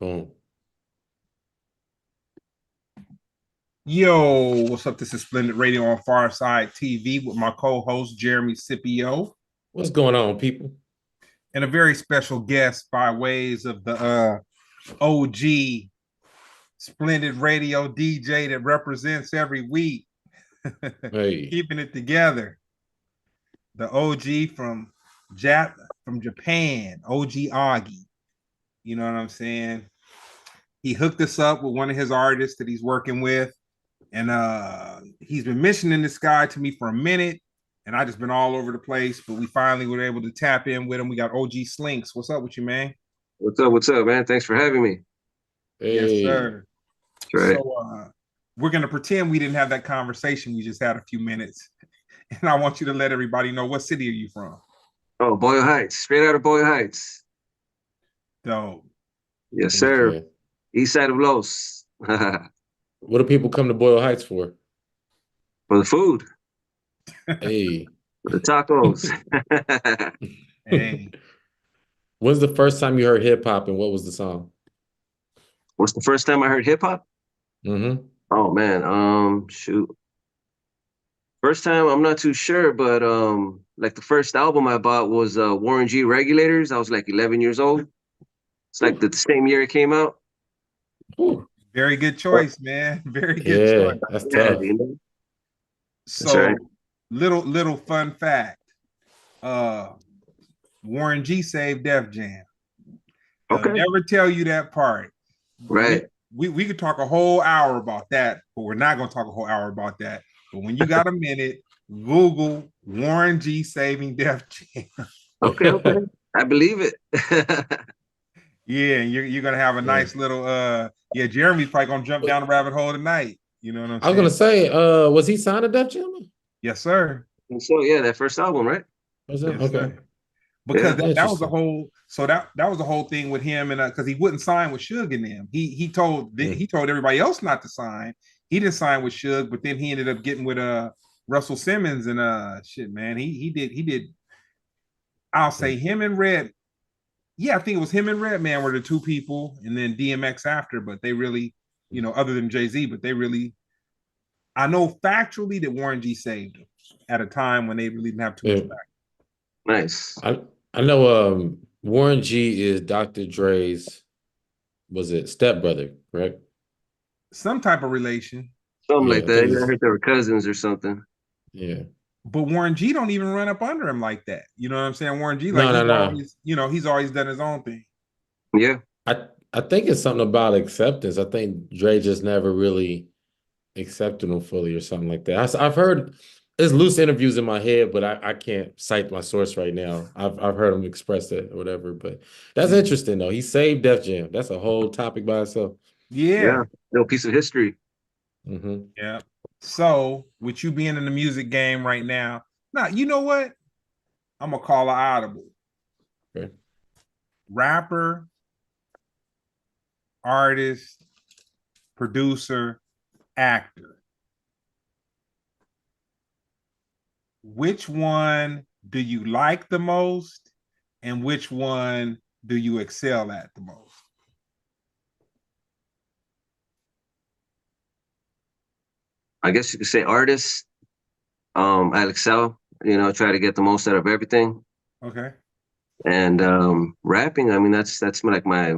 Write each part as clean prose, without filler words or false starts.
Boom. Yo, what's up? This is Splendid Radio on Pharcyde TV with my co-host Jeremy Scipio What's going on, people? and a very special guest by ways of the OG Splendid Radio DJ that represents every week, Hey, keeping it together. The OG from Japan, OG Augie. You know what I'm saying? He hooked us up with one of his artists that he's working with. And he's been mentioning this guy to me for a minute, and I just been all over the place. But we finally were able to tap in with him. We got OG Slinks. What's up with you, man? What's up? What's up, man? Thanks for having me. Yes, hey. sir. That's So right. we're gonna pretend we didn't have that conversation. We just had a few minutes, and I want you to let everybody know what city are you from? Oh, Boyle Heights, straight out of Boyle Heights. Dope. Yes, sir. Okay. East side of Los. For What do people come to Boyle Heights for? the food, Hey. for the tacos. Hey, When's the first time you heard hip hop and what was the song? What's the first time I heard hip hop? Mm-hmm. Oh man, shoot. First time, I'm not too sure, but like the first album I bought was Warren G Regulators. I was like 11 years old. It's like the same year it came out. very good choice, man. Very good Yeah, choice. that's Yeah, tough. you know. That's right. So, little fun fact. Uh, Warren G saved Def Jam. They'll Okay. never tell you that part. We, Right. we could talk a whole hour about that, but we're not going to talk a whole hour about that. But when you got a minute, Google Warren G saving Def Jam. Okay. Okay. I believe it. Yeah, and you're gonna have a Yeah. nice little yeah, Jeremy's probably gonna jump down the rabbit hole tonight. You know what I'm I was gonna saying? say, was he signed to Def Jam? Yes, sir. And so yeah, that first album, right? Was that Yes, okay? sir. Because Yeah. that was the Interesting. whole that was the whole thing with him and because he wouldn't sign with Suge and them. He Mm. told everybody else not to sign. He didn't sign with Suge, but then he ended up getting with Russell Simmons and shit, man. He did I'll say Mm. him and Red. Yeah, I think it was him and Redman were the two people, and then DMX after, but they really, other than Jay-Z, but they really I know factually that Warren G saved him at a time when they really didn't have too much Yeah. back. Nice. I know Warren G is Dr. Dre's, was it stepbrother, correct? Some type of relation. Something Yeah, like I think that. Yeah, I it's heard they were cousins or something. yeah. But Warren G don't even run up under him like that. You know what I'm saying? Warren G, like No, no, no. he's always done his own thing. Yeah. I think it's something about acceptance. I think Dre just never really accepted him fully or something like that. I've heard there's loose interviews in my head, but I can't cite my source right now. I've heard him express it or whatever. But that's Yeah. interesting though. He saved Def Jam. That's a whole topic by itself. Yeah. Yeah. Little piece of history. Hmm. Yeah. So with you being in the music game right now, you know what? I'm gonna call an audible. Okay. Rapper, artist, producer, actor. Which one do you like the most, and which one do you excel at the most? I guess you could say artist. I excel. Try to get the most out of everything. Okay. And rapping, I mean, that's like my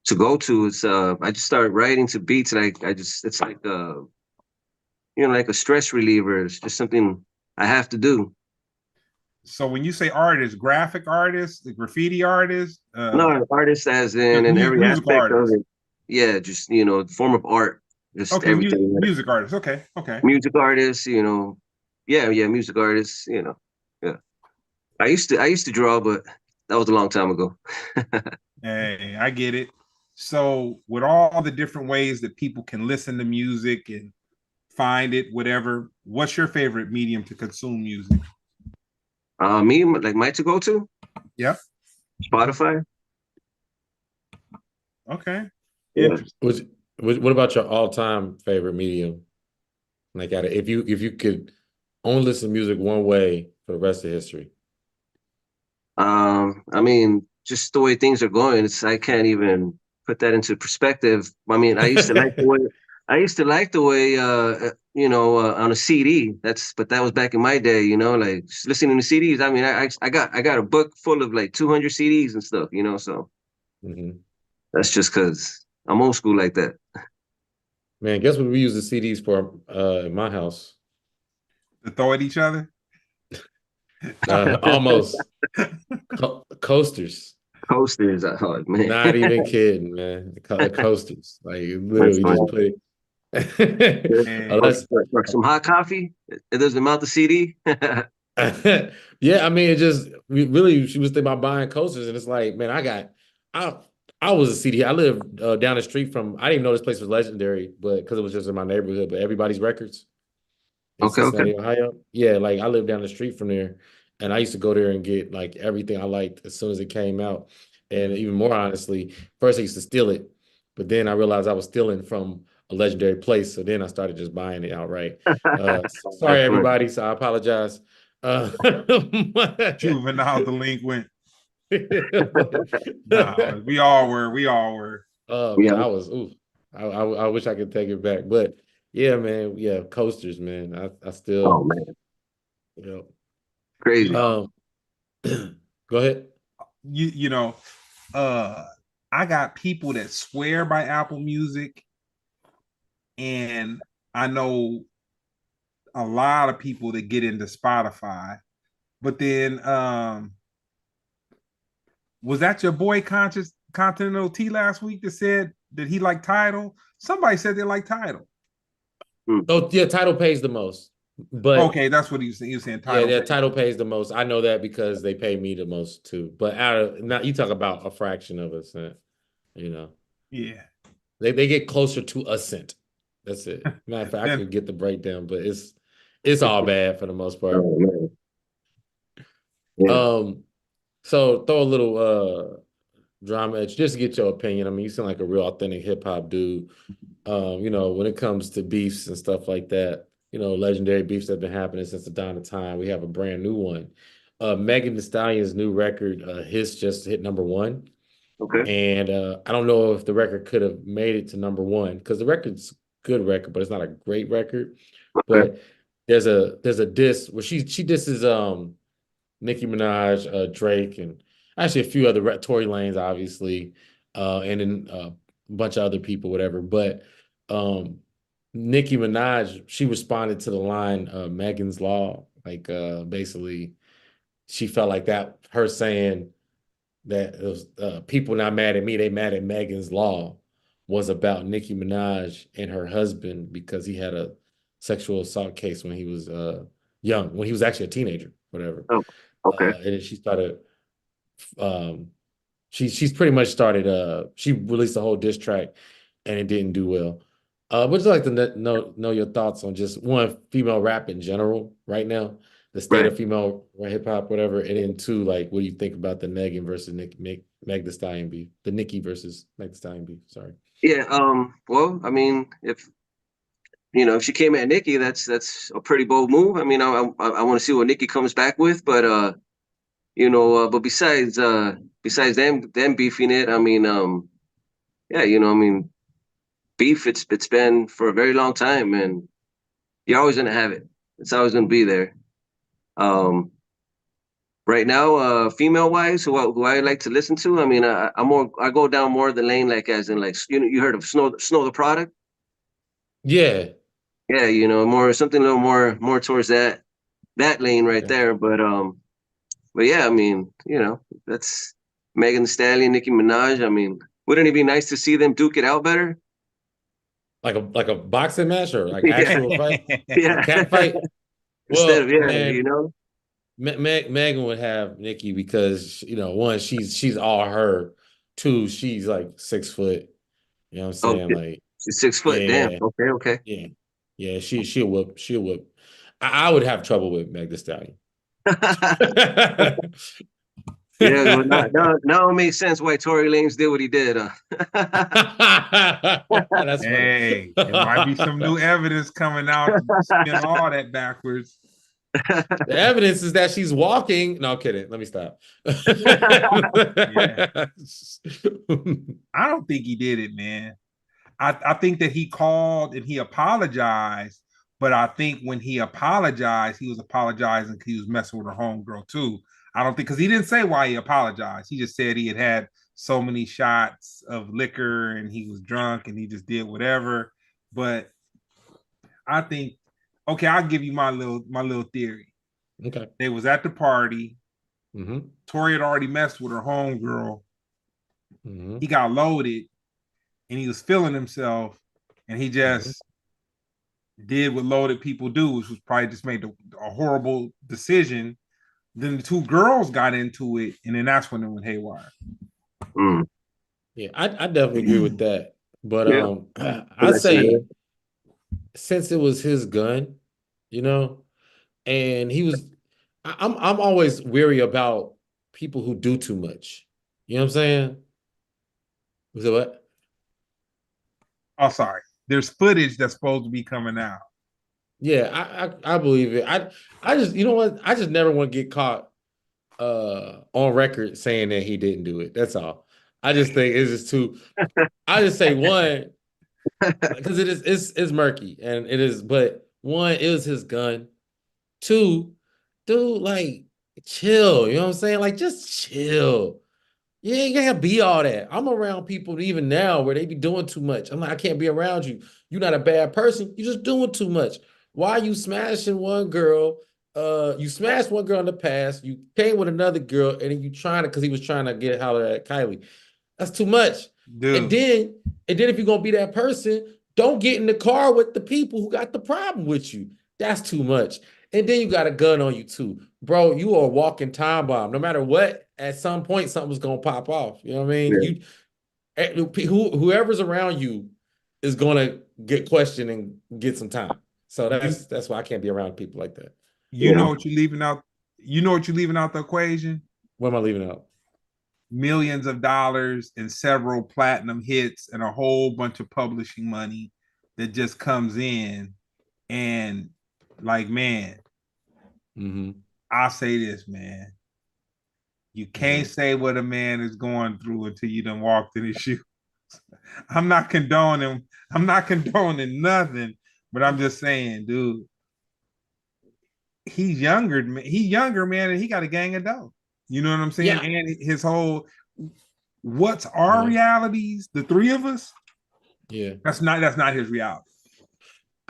to go to. It's I just started writing to beats, and I just it's like like a stress reliever. It's just something I have to do. So when you say artist, graphic artist, the graffiti artist, No, artist as in just every music aspect of artist. it. Yeah, just form of art, just Okay, everything. music artist. Okay, okay. Music artists, yeah, music artists, yeah. I used to draw, but that was a long time ago. Hey, I get it. So with all the different ways that people can listen to music and find it, whatever, what's your favorite medium to consume music? Me, like my to go to Yep. Spotify. Okay. Yeah. Interesting. Which, what about your all-time favorite medium? Like, if you could only listen to music one way for the rest of history. I mean, just the way things are going, I can't even put that into perspective, I mean, I used to like the way on a CD. But that was back in my day, like just listening to CDs. I mean, I got a book full of like 200 CDs and stuff, so Mhm. that's just because I'm old school like that. Man, guess what we use the CDs for in my house? To throw at each other. Almost coasters. Coasters, oh man, Not even kidding, man. Coasters. Like that's literally just fine. put it. Hey, Unless Like some hot coffee. It doesn't mount the CD. yeah, I mean, it just really she was thinking about buying coasters, and it's like, man, I I was a CD. I lived down the street from. I didn't even know this place was legendary, but because it was just in my neighborhood. But Everybody's Records in Okay, okay. Cincinnati, Ohio. Yeah, like I lived down the street from there, and I used to go there and get like everything I liked as soon as it came out. And even more honestly, first I used to steal it, but then I realized I was stealing from a legendary place. So then I started just buying it outright. Sorry, That's funny. everybody. So I apologize. juvenile delinquent. but, No, we all were. We all were. oh Yeah. man, I was. Ooh, I wish I could take it back, but yeah, man. Yeah, coasters, man. I Oh still. man, Yeah. You crazy. know, Go ahead. you know, I got people that swear by Apple Music, and I know a lot of people that get into Spotify. But then, was that your boy Conscious Continental T last week that said that he liked Tidal? Somebody said they like Tidal. Oh yeah, title pays the most, but Okay, that's what he was saying. He was saying yeah, Tidal. their title pays the most. I know that because they pay me the most too. But out of now, you talk about a fraction of a cent. You know, Yeah. they get closer to a cent. That's it. Matter of fact, I Then could get the breakdown, but it's all bad for the most part. Oh man, yeah. Um, so throw a little drama at you just to get your opinion. I mean, you seem like a real authentic hip hop dude. When it comes to beefs and stuff like that, legendary beefs that have been happening since the dawn of time. We have a brand new one. Megan Thee Stallion's new record, Hiss, just hit number one. Okay. And I don't know if the record could have made it to number one because the record's a good record, but it's not a great record. Okay. But there's a diss where she disses Nicki Minaj, Drake, and actually a few other Tory Lanez, obviously, and then a bunch of other people, whatever. But um, Nicki Minaj, she responded to the line Megan's Law. Like basically, she felt like that, her saying that it was people not mad at me, they mad at Megan's Law was about Nicki Minaj and her husband because he had a sexual assault case when he was young, when he was actually a teenager, whatever. Oh, okay. And then she started um she's pretty much started she released a whole diss track and it didn't do well. Would you like to know your thoughts on just one, female rap in general right now, the state Right. of female hip hop, whatever, and then two, like what do you think about the Megan versus Meg Thee Stallion beef, the Nicki versus Meg Thee Stallion beef? Sorry. Yeah. Well, I mean, if she came at Nikki, that's a pretty bold move. I mean, I want to see what Nikki comes back with, but but besides them beefing it, I mean, yeah, I mean, beef. It's been for a very long time, and you're always gonna have it. It's always gonna be there. Um, right now, female wise, who I like to listen to. I mean, I go down more the lane, like as in like you heard of Snow the Product. Yeah. Yeah, more something a little more towards that lane right Okay. there. But yeah, I mean, that's Megan Thee Stallion, Nicki Minaj. I mean, wouldn't it be nice to see them duke it out better? Like a boxing match or like Yeah, actual fight, a yeah. cat fight. Instead Well, of yeah, man, Megan would have Nikki because one, she's all her. Two, she's like 6 foot. You know what I'm Oh, saying? Like, she's 6 foot. Damn. yeah, Okay, okay. yeah, yeah. She'll whip. I would have trouble with Meg Thee Stallion. Yeah, well, now it makes sense why Tory Lanez did what he did. That's funny. Hey, there might be some new evidence coming out to spin all that backwards. The evidence is that she's walking. No, I'm kidding. Let me stop. Yeah. I don't think he did it, man. I think that he called and he apologized, but I think when he apologized, he was apologizing because he was messing with her homegirl too. I don't think because he didn't say why he apologized. He just said he had had so many shots of liquor and he was drunk and he just did whatever. But I think, okay, I'll give you my little theory. Okay. They was at the party. Mm-hmm. Tori had already messed with her homegirl. Mm-hmm. He got loaded and he was feeling himself and he just did what loaded people do, which was probably just made a horrible decision. Then the two girls got into it, and then that's when it went haywire. Mm. Yeah, I definitely agree with that. But Yeah. I say since it was his gun, you know, and he was, I'm always weary about people who do too much. You know what I'm saying? So what? Oh, sorry. There's footage that's supposed to be coming out. Yeah, I believe it. I just, you know what? I just never want to get caught on record saying that he didn't do it. That's all. I just think it's just too. I just say one because it's murky and it is. But one, it was his gun. Two, dude, like chill. You know what I'm saying? Like just chill. Yeah, you gotta be all that. I'm around people even now where they be doing too much. I'm like, I can't be around you. You're not a bad person. You're just doing too much. Why are you smashing one girl? You smashed one girl in the past. You came with another girl, and then you trying to because he was trying to get holler at Kylie. That's too much. And Dude, then, and then if you're gonna be that person, don't get in the car with the people who got the problem with you. That's too much. And then you got a gun on you too. Bro, you are a walking time bomb. No matter what, at some point something's gonna pop off. You know what I mean? Whoever's around you is gonna get questioned and get some time. So you that's why I can't be around people like that. you know Yeah. what you're leaving out. You know what you're leaving out the equation? What am I leaving out? Millions of dollars and several platinum hits and a whole bunch of publishing money that just comes in. And like, man, Mm-hmm. I'll say this, man. You can't say what a man is going through until you done walked in his shoes. I'm not condoning. I'm not condoning nothing, but I'm just saying, dude, he's younger. He younger, man, and he got a gang of dough. You know what I'm saying? Yeah. And his whole, what's our Yeah. realities? The three of us. Yeah. That's not his reality.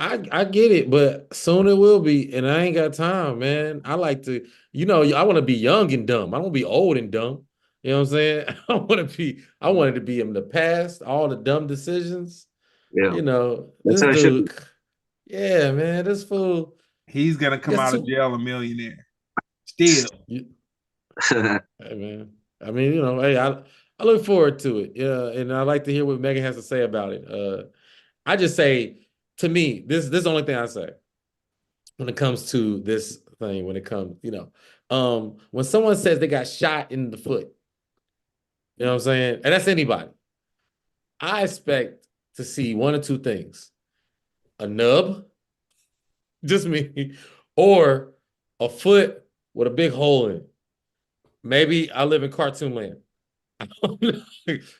I get it, but soon it will be, and I ain't got time, man. I like to, I want to be young and dumb. I don't want to be old and dumb. You know what I'm saying? I wanted to be in the past, all the dumb decisions. Yeah. That's This how it should be. dude, yeah, man, this fool. He's gonna come It's out of too. jail a millionaire. Still, Hey, man. I mean, hey, I look forward to it. Yeah, and I like to hear what Megan has to say about it. I just say, to me, this is the only thing I say when it comes to this thing. When it comes, when someone says they got shot in the foot, you know what I'm saying, and that's anybody. I expect to see one or two things: a nub, just me, or a foot with a big hole in it. Maybe I live in cartoon land.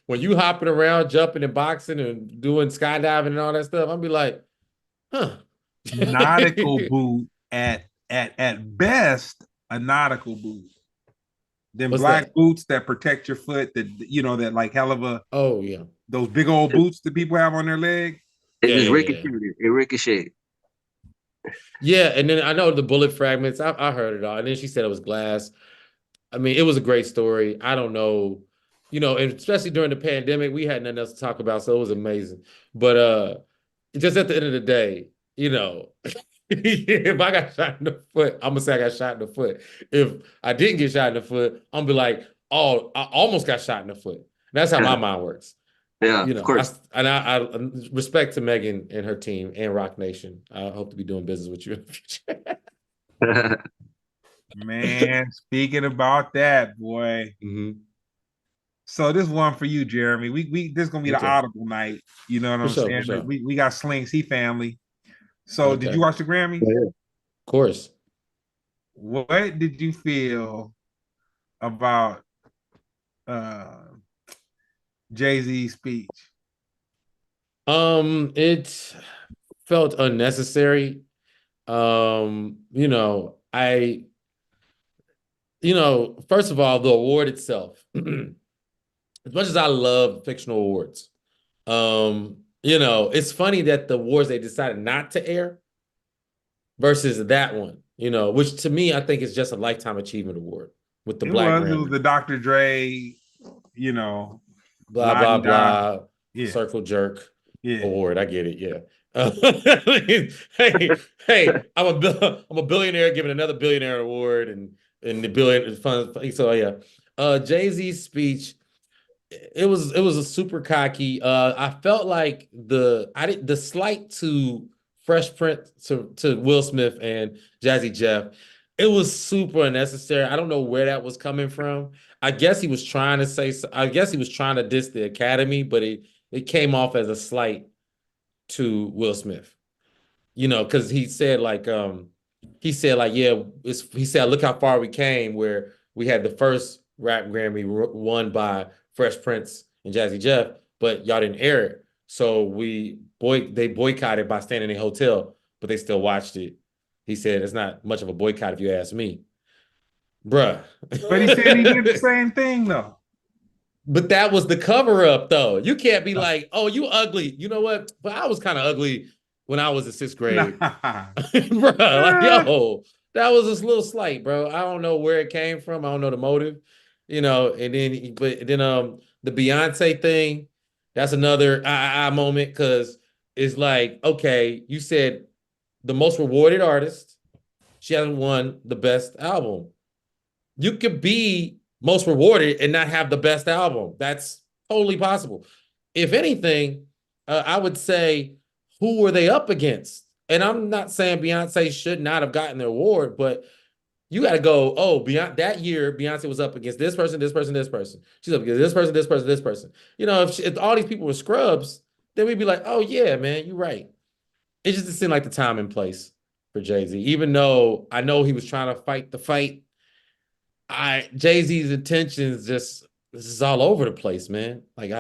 When you hopping around, jumping and boxing and doing skydiving and all that stuff, I'll be like, huh. nautical boot at best a nautical boot. Then What's black that? boots that protect your foot that that like hell of a Oh yeah. those big old boots that people have on their leg. It Yeah, just yeah, yeah. ricocheted. It ricocheted. Yeah, and then I know the bullet fragments. I heard it all. And then she said it was glass. I mean, it was a great story. I don't know, and especially during the pandemic, we had nothing else to talk about, so it was amazing. But just at the end of the day, if I got shot in the foot, I'm gonna say I got shot in the foot. If I didn't get shot in the foot, I'm gonna be like, oh, I almost got shot in the foot. That's how my mind works. Yeah, of course. I respect to Megan and her team and Rock Nation. I hope to be doing business with you in the future. Man, speaking about that, boy. Mhm. So this one for you, Jeremy. We this is gonna be the Okay. audible night. You know what For I'm sure, for saying? sure. We got Slinks, he family. So did Okay. you watch the Grammys? Yeah. Of course. what did you feel about uh Jay-Z's speech? It felt unnecessary. You know, first of all, the award itself, as much as I love fictional awards, it's funny that the awards they decided not to air versus that one, which to me, I think is just a lifetime achievement award with the Black It was Grammy. the Dr. Dre, you know, Blah, la blah, di da. blah, Yeah, circle jerk yeah. award. I get it. Yeah. Hey, I'm a billionaire giving another billionaire award and the billion fun. So yeah, Jay-Z's speech. It was a super cocky. I felt like the slight to Fresh Prince to Will Smith and Jazzy Jeff. It was super unnecessary. I don't know where that was coming from. I guess he was trying to say. I guess he was trying to diss the Academy, but it came off as a slight to Will Smith. Because he said yeah, he said look how far we came where we had the first rap Grammy won by Fresh Prince and Jazzy Jeff, but y'all didn't air it. So they boycotted by staying in a hotel, but they still watched it. He said it's not much of a boycott if you ask me. Bruh. But he said he did the same thing though. But that was the cover up, though. You can't be like, oh, you ugly. You know what? But I was kind of ugly when I was in sixth grade. Nah. Bro, like, yo, that was this little slight, bro. I don't know where it came from. I don't know the motive, but then the Beyonce thing, that's another moment because it's like, okay, you said the most rewarded artist, she hasn't won the best album. You could be most rewarded and not have the best album. That's totally possible. If anything, I would say, who were they up against? And I'm not saying Beyonce should not have gotten the award, but you got to go, oh, beyond that year, Beyonce was up against this person, this person, this person. She's up against this person, this person, this person. If all these people were scrubs, then we'd be like, oh, yeah, man, you're right. It just didn't seem like the time and place for Jay-Z, even though I know he was trying to fight the fight. Jay-Z's intentions just this is all over the place, man. Like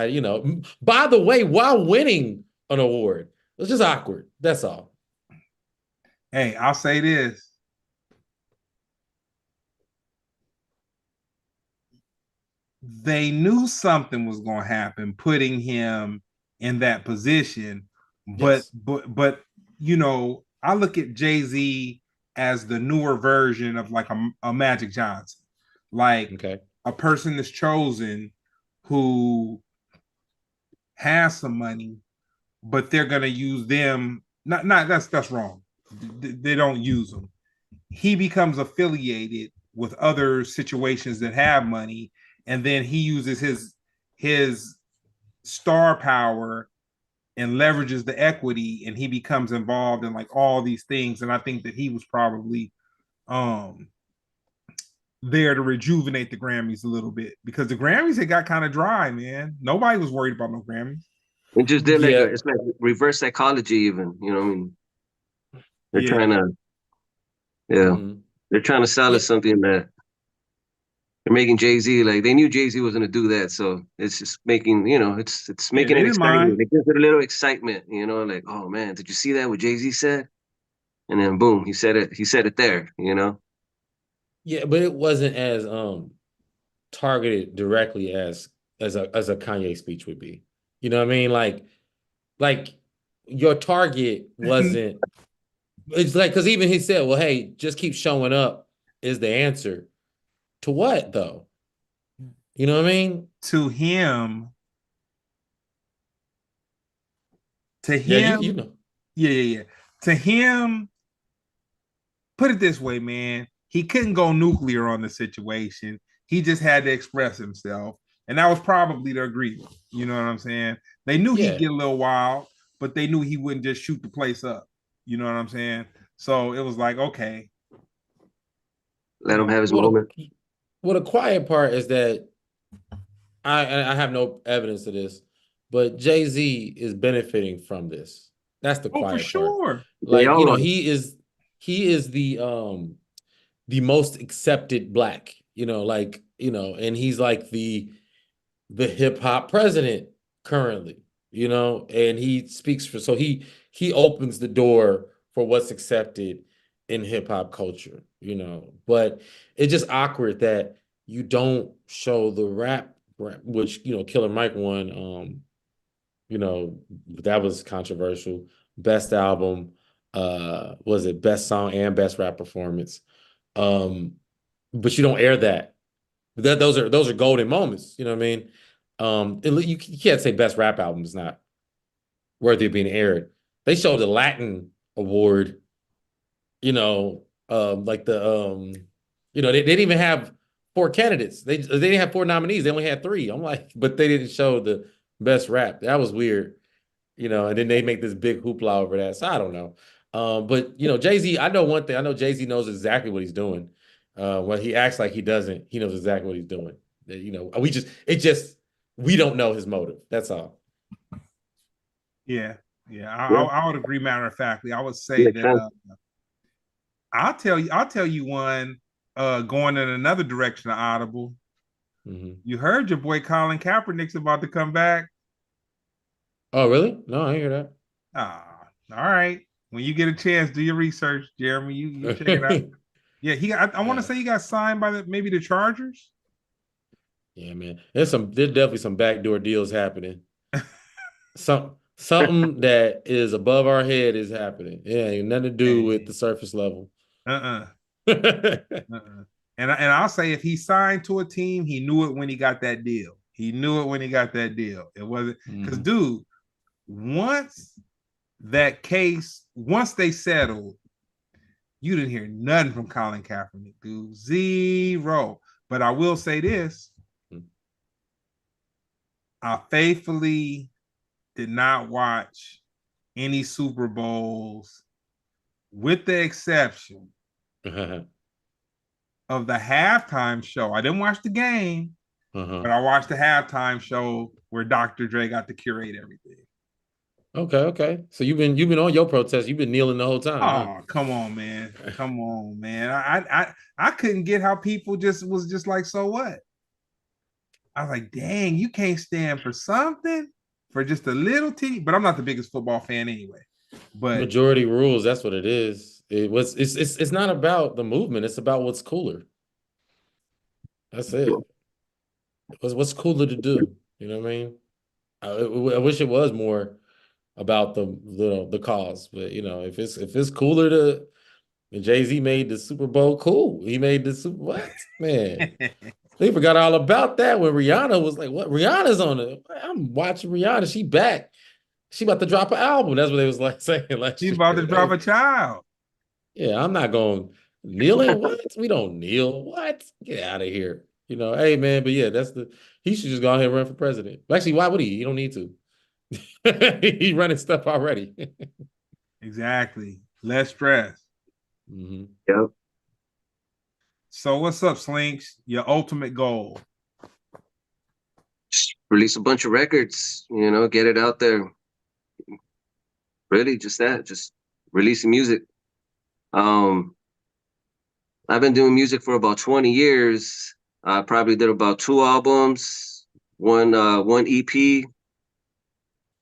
by the way, while winning an award, it's just awkward. That's all. Hey, I'll say this. They knew something was going to happen, putting him in that position. But Yes. I look at Jay-Z as the newer version of like a Magic Johnson, like Okay. a person that's chosen who has some money, but they're gonna use them. Not that's wrong. They don't use them. He becomes affiliated with other situations that have money, and then he uses his star power and leverages the equity, and he becomes involved in like all these things. And I think that he was probably um there to rejuvenate the Grammys a little bit because the Grammys had got kind of dry, man. Nobody was worried about no Grammys. It just did Yeah. it's like reverse psychology even, you know what I mean? They're Yeah. trying to, yeah, Mhm. they're trying to sell Yeah. us something that they're making Jay-Z, like they knew Jay-Z was gonna do that. So it's just making, it's Yeah, making they it didn't exciting. mind. It gives it a little excitement, like, oh man, did you see that what Jay-Z said? And then boom, he said it there. Yeah, but it wasn't as targeted directly as a Kanye speech would be. You know what I mean? Like your target wasn't it's like because even he said, well, hey, just keep showing up is the answer. To what though? You know what I mean? to him, to Yeah, you him, know. yeah. To him, put it this way, man. He couldn't go nuclear on the situation. He just had to express himself. And that was probably the agreement. You know what I'm saying? They knew he'd Yeah. get a little wild, but they knew he wouldn't just shoot the place up. You know what I'm saying? So it was like, okay, Let him have his Well, moment. the quiet part is that I have no evidence of this, but Jay-Z is benefiting from this. That's the oh, for quiet part. sure. They Like, all are. he is the the most accepted black, like, and he's like the hip hop president currently, and he speaks for, so he opens the door for what's accepted in hip hop culture, but it's just awkward that you don't show the rap, which, Killer Mike won, that was controversial. Best album, was it best song and best rap performance? Um, but you don't air that. Those are golden moments. You know what I mean? You can't say best rap album is not worthy of being aired. They showed the Latin award. Like they didn't even have four candidates. They didn't have four nominees. They only had three. I'm like, but they didn't show the best rap. That was weird. And then they make this big hoopla over that. So I don't know. But Jay-Z, I know one thing. I know Jay-Z knows exactly what he's doing. When he acts like he doesn't, he knows exactly what he's doing. We don't know his motive. That's all. Yeah, yeah. Yeah. I would agree. Matter of factly, I would say Makes sense. that I'll tell you one going in another direction of Audible. Mhm. You heard your boy Colin Kaepernick's about to come back. Oh, really? No, I hear that. Ah, all right. When you get a chance, do your research, Jeremy. You check it out. Yeah, I want to say he got signed by maybe the Chargers. Yeah, man. There's definitely some backdoor deals happening. Something that is above our head is happening. Yeah, ain't nothing to do with the surface level. Uh-uh. Uh-uh. And I'll say if he signed to a team, he knew it when he got that deal. He knew it when he got that deal. It wasn't because, dude, once they settled, you didn't hear nothing from Colin Kaepernick, dude. Zero. But I will say this. I faithfully did not watch any Super Bowls, with the exception of the halftime show. I didn't watch the game, but I watched the halftime show where Dr. Dre got to curate everything. Okay. So you've been on your protest. You've been kneeling the whole time. Oh, come on, man. Come on, man. I couldn't get how people was just like, so what? I was like, dang, you can't stand for something for just a little team. But I'm not the biggest football fan anyway. But majority rules, that's what it is. It's not about the movement, it's about what's cooler. That's it. What's cooler to do? You know what I mean? I wish it was more about the cause, but if it's cooler to Jay-Z made the Super Bowl cool. He made the Super what? Man. They forgot all about that when Rihanna was like, what? Rihanna's on it. I'm watching Rihanna. She back. She about to drop an album. That's what they was like saying. Like she's about to drop a child. Yeah, I'm not going kneeling. What? We don't kneel. What? Get out of here. Hey man, but yeah, he should just go ahead and run for president. Actually, why would he? He don't need to. He's running stuff already. Exactly. Less stress. Yep. So what's up, Slinks? Your ultimate goal? Just release a bunch of records, get it out there. Really, just that, just releasing music. I've been doing music for about 20 years. I probably did about 2 albums, one EP.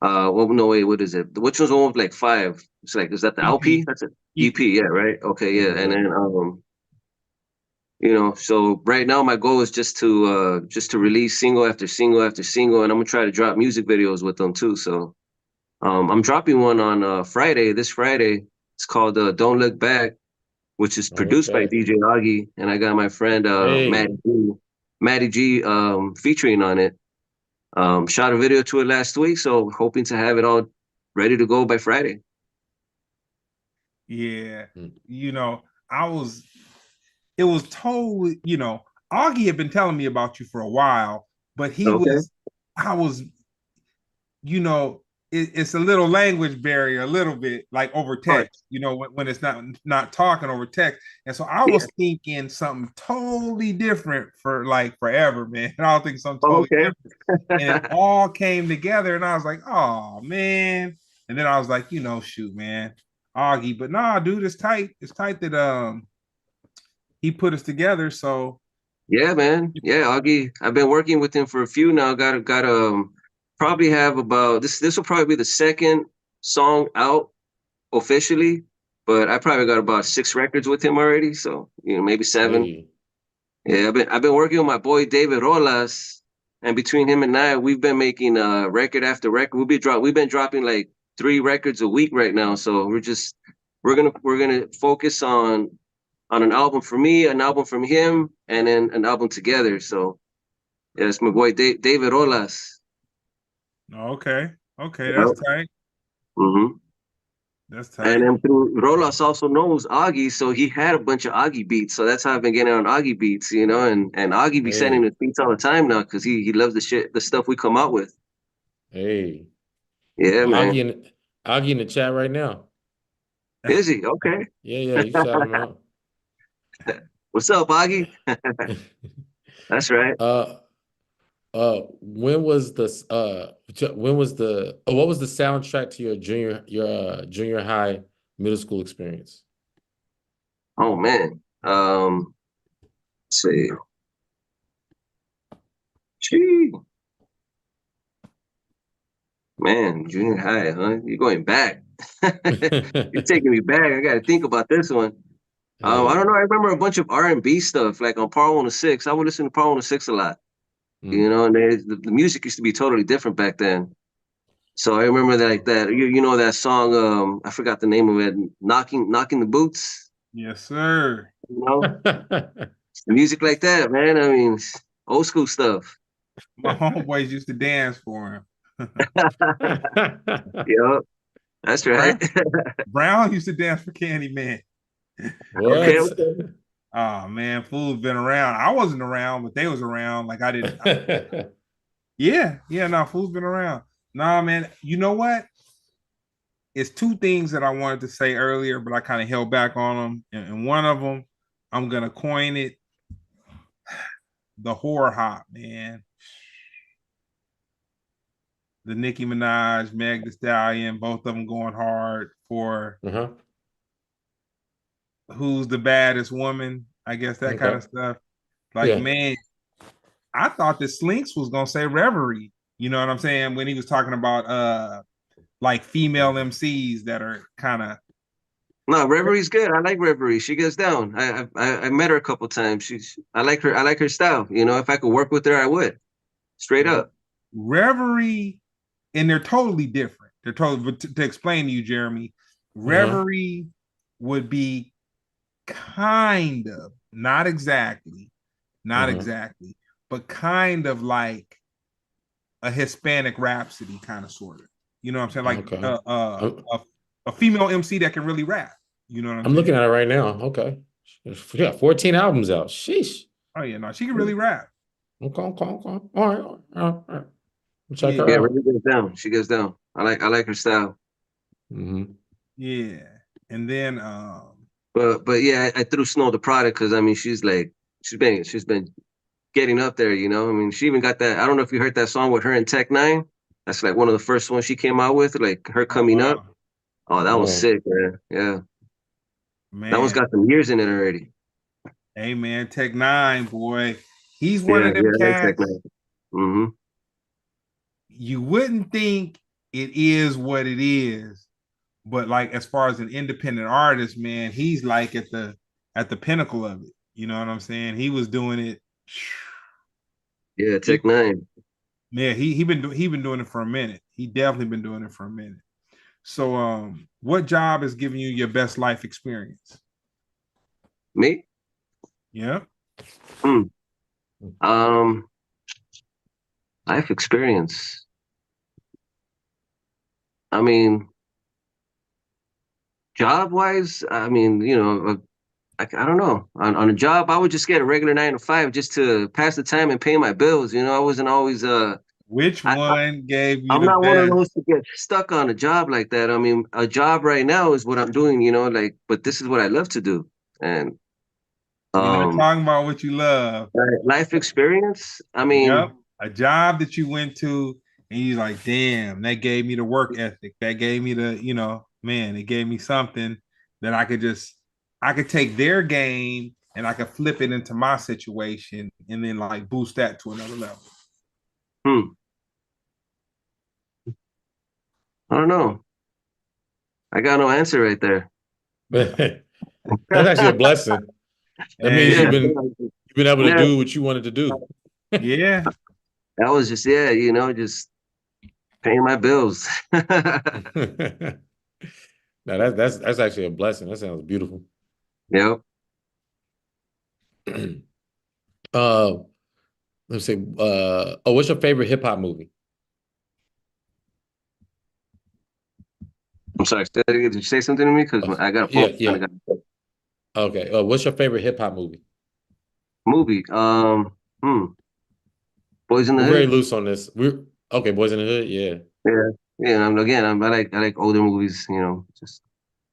Well, no, wait, what is it? Which one's the one with like 5? It's like, is that the LP? That's it. EP, yeah, right? Okay, yeah. And then so right now my goal is just to release single after single after single, and I'm gonna try to drop music videos with them too. So I'm dropping one on Friday, this Friday. It's called Don't Look Back, which is produced by DJ Augie, and I got my friend Matty G featuring on it. Shot a video to it last week, so hoping to have it all ready to go by Friday. Yeah, it was totally, Augie had been telling me about you for a while, but it's a little language barrier, a little bit like over text, when it's not talking over text. And so I was thinking something totally different for like forever, man. And I was thinking something totally different. And it all came together, and I was like, oh man. And then I was like, shoot, man, Augie. But nah, dude, it's tight. It's tight that he put us together. So Yeah, man. Yeah, Augie. I've been working with him for a few now. Got probably have about this will probably be the second song out officially, but I probably got about 6 records with him already. So, maybe 7. Hey, Yeah, I've been working with my boy David Rolas, and between him and I, we've been making record after record. We've been dropping like 3 records a week right now. So we're gonna focus on an album for me, an album from him, and then an album together. So yeah, it's my boy David Rolas. okay, okay, that's Yep. tight. hmm That's And tight. then through Rolas also knows Augie, so he had a bunch of Augie beats. So that's how I've been getting on Augie beats, and Augie be sending hey, us beats all the time now because he loves the stuff we come out with. hey. Yeah, Augie man. in Augie in the chat right now. Is he? Okay. Yeah, yeah, you shout him out. What's up, Augie? That's right. When was what was the soundtrack to your junior high middle school experience? Oh man. Let's see. Gee, man, junior high, huh? You're going back. You're taking me back. I gotta think about this one. I don't Hey. know. I remember a bunch of R&B stuff, like on Par 106. I would listen to Par 106 a lot, Mm. and the music used to be totally different back then. So I remember that, like that. You know that song? I forgot the name of it. Knocking the boots. Yes, sir. You know, the music like that, man. I mean, old school stuff. My homeboys used to dance for him. Yeah, that's right. Brown Brown used to dance for Candyman. Okay, What? okay. Oh man, fools been around. I wasn't around, but they was around. Like I didn't. Yeah, yeah. No, fools been around. Nah, man. You know what? It's two things that I wanted to say earlier, but I kind of held back on them. And one of them, I'm gonna coin it the horror hop, man. The Nicki Minaj, Meg Thee Stallion, both of them going hard for Uh-huh. who's the baddest woman. I guess that kind Okay. of stuff. Like, Yeah. man, I thought that Slinks was gonna say Reverie. You know what I'm saying? When he was talking about like female MCs that are kind of No, Reverie's good. I like Reverie. She gets down. I met her a couple times. I like her. I like her style. If I could work with her, I would. Straight up. Reverie, and they're totally different. They're totally, but to explain to you, Jeremy, Uh-huh. Reverie would be kind of, not exactly, not Uh-huh. exactly, but kind of like a Hispanic Rhapsody kind of sort of. You know what I'm saying? Like Okay. I'm, a female MC that can really rap. You know what I'm I'm looking saying? at it right now. Okay. Yeah, 14 albums out. Sheesh. Oh yeah, no, she can really rap. Okay, okay, okay. All right, all right, all right. Check her Yeah, Yeah, out. Reverie gets down. She gets down. I like her style. Hmm. yeah. And then But yeah, I threw Snow the product because I mean she's been getting up there. I mean she even got that. I don't know if you heard that song with her and Tech Nine. That's like one of the first ones she came out with, like her oh coming up. wow, Oh, that was Oh. sick, man. Yeah, that one's man. got some years in it already. Hey man, Tech Nine, boy. He's one Yeah, of them yeah, I like Tech cats. Nine. Mm-hmm. You wouldn't think it is what it is, but like as far as an independent artist, man, he's like at the pinnacle of it. You know what I'm saying? He was doing it. Yeah, He, Tech Nine. yeah, he been doing it for a minute. He definitely been doing it for a minute. So, what job is giving you your best life experience? Me? Yeah, Hmm. Um, Life experience. I mean, job wise, I mean, I don't know. On a job, I would just get a regular 9 to 5 just to pass the time and pay my bills. I wasn't always which I, one gave you I'm the not one of best? those to get stuck on a job like that. I mean, a job right now is what I'm doing, like, but this is what I love to do. And We're not um, talking about what you love. life experience. I Yep. mean, A job that you went to and you're like, damn, that gave me the work ethic. That gave me man, it gave me something that I could take their game and I could flip it into my situation and then like boost that to another level. Hmm. I don't know. I got no answer right there. That's actually a blessing. That means Hey, you've been able to Yeah, do what you wanted to do. yeah. that was just just paying my bills. Now that's actually a blessing. That sounds beautiful. Yep. uh, let's see. Oh, what's your favorite hip hop movie? I'm sorry. Did you say something to me? Because I got a phone. Yeah, yeah. Okay. What's your favorite hip hop movie? Movie. Boys in the We're very Hood. loose on this. We're okay. Boys in the Hood. Yeah. Yeah. Yeah. I like older movies. Just.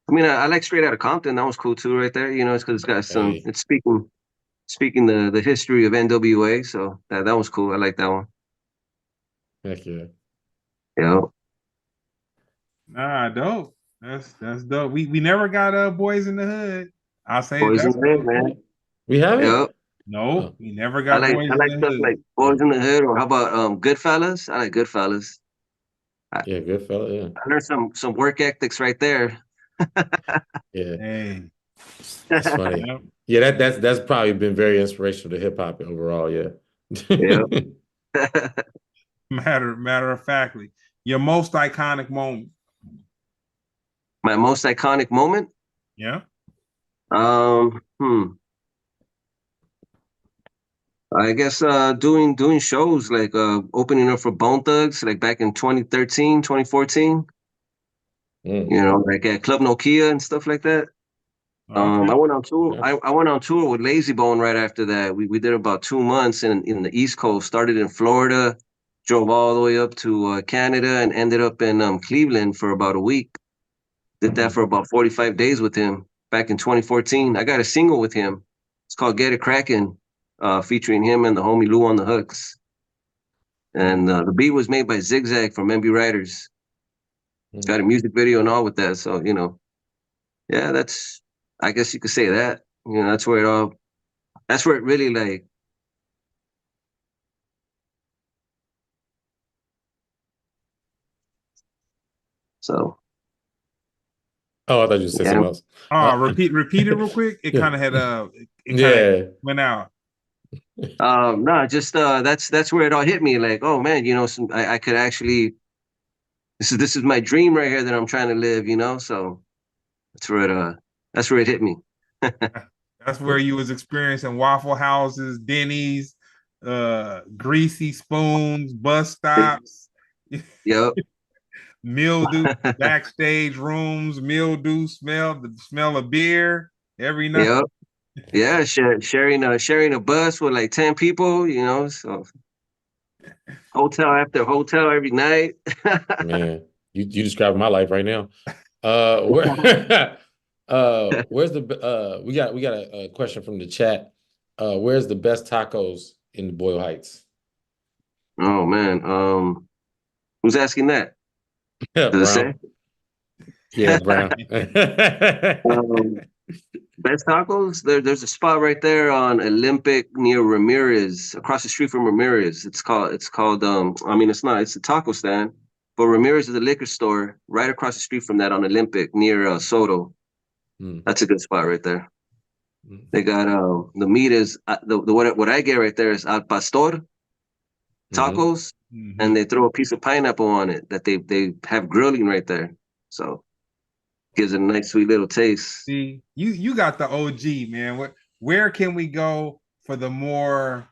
I mean, I like Straight Outta Compton. That was cool too, right there. It's because it's got some. Hey. It's speaking the history of NWA. So that was cool. I like that one. Heck yeah. Yeah. Nah, dope. That's dope. We never got Boys in the Hood. I'll say Boys in that's the Hood, man. We have it. Yeah. no, Oh, we never got Boys I in like the stuff Hood. like Boys in the Hood, or how about Goodfellas? I like Goodfellas. I, yeah. Good fella. Yeah. I learned some work ethics right there. Yeah. Hey, That's funny. yep. Yeah. That's probably been very inspirational to hip hop overall. Yeah. Yeah. Matter of factly, your most iconic moment. My most iconic moment. Yeah. Um, hmm. I guess doing shows like opening up for Bone Thugs like back in 2013, 2014. Mm. Like at Club Nokia and stuff like that. Okay. I went on tour. Gotcha. I went on tour with Lazy Bone right after that. We did about 2 months in the East Coast. Started in Florida, drove all the way up to Canada, and ended up in Cleveland for about a week. Did that for about 45 days with him back in 2014. I got a single with him. It's called Get It Crackin', featuring him and the homie Lou on the hooks. And the beat was made by Zigzag from MB Riders. It's got a Mm. music video and all with that. So, yeah, I guess you could say that. That's where it really like, so, Oh, I thought you said yeah. something else. Uh, Repeat it real quick. It yeah. kind of had it kind of Yeah. went out. No, just that's where it all hit me. Like, oh man, I could actually this is my dream right here that I'm trying to live. So that's where it hit me. That's where you was experiencing Waffle Houses, Denny's, greasy spoons, bus stops, Yep. mildew, backstage rooms, mildew smell, the smell of beer every night. Yep. Yeah, sharing a bus with like 10 people. So hotel after hotel every night. Man, you describing my life right now. Where where's we got a question from the chat. Where's the best tacos in Boyle Heights? Oh man. Who's asking that? Does it Brown. Yeah, say? Brown. um, Best tacos? There's a spot right there on Olympic near Ramirez, across the street from Ramirez. It's called I mean it's a taco stand, but Ramirez is a liquor store right across the street from that on Olympic near Soto. Mm, That's a good spot right there. mm, They got the meat is the what I get right there is al pastor mhm. tacos, Mhm. and they throw a piece of pineapple on it that they have grilling right there. So gives it a nice sweet little taste. See, you got the OG, man. Where can we go for a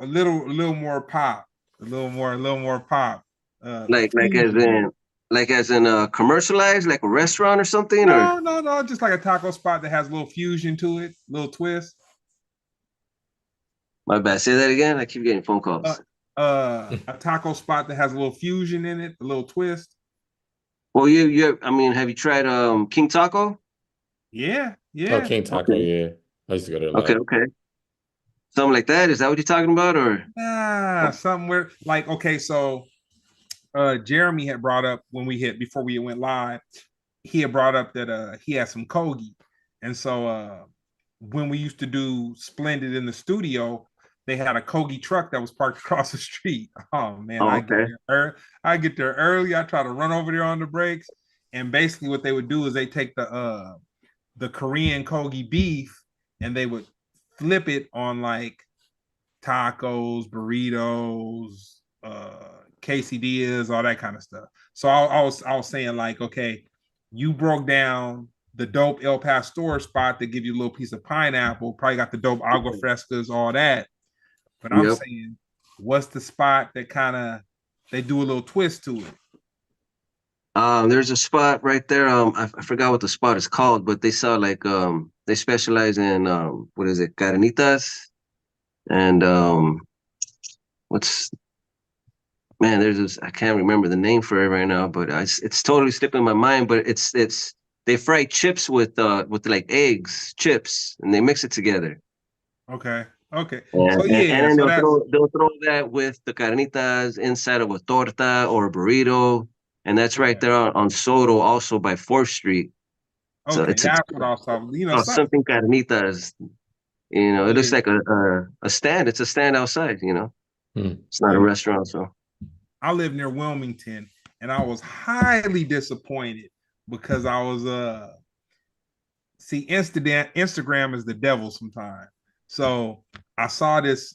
little more pop, a little more pop. Like like as Fusion. in commercialized, like a restaurant or something, or No, no, no, just like a taco spot that has a little fusion to it, a little twist. my bad. Say that again. I keep getting phone Uh, calls. a taco spot that has a little fusion in it, a little twist. Well, I mean, have you tried King Taco? Yeah, Oh, yeah. King Taco, Okay, yeah. I used to go there a okay, lot. okay. Something like that. Is that what you're talking about, or? Something where like okay, so Jeremy had brought up when we hit before we went live, he had brought up that he had some kogi. And so when we used to do Splendid in the studio, they had a Kogi truck that was parked across the street. Oh man, Oh, okay. I get there early. I try to run over there on the brakes, and basically what they would do is they take the Korean Kogi beef and they would flip it on like tacos, burritos, quesadillas, all that kind of stuff. So I was saying like, okay, you broke down the dope El Pastor spot that give you a little piece of pineapple, probably got the dope agua frescas, all that. But I'm Yep. saying, what's the spot that kind of they do a little twist to it? There's a spot right there. I forgot what the spot is called, but they sell like they specialize in what is it, carnitas, and what's man, there's this, I can't remember the name for it right now, but it's totally slipping my mind. But it's they fry chips with like eggs, chips, and they mix it together. Okay. Okay. So And yeah, then so that's they'll throw that with the carnitas inside of a torta or a burrito, and that's right okay. there on Soto, also by 4th Street. So Okay, it's that's what I was talking. You know, something carnitas. You know, it looks yeah. like a stand. It's a stand outside. You know, Hmm. it's not a restaurant. So I live near Wilmington, and I was highly disappointed because I was see Instagram is the devil sometimes. So I saw this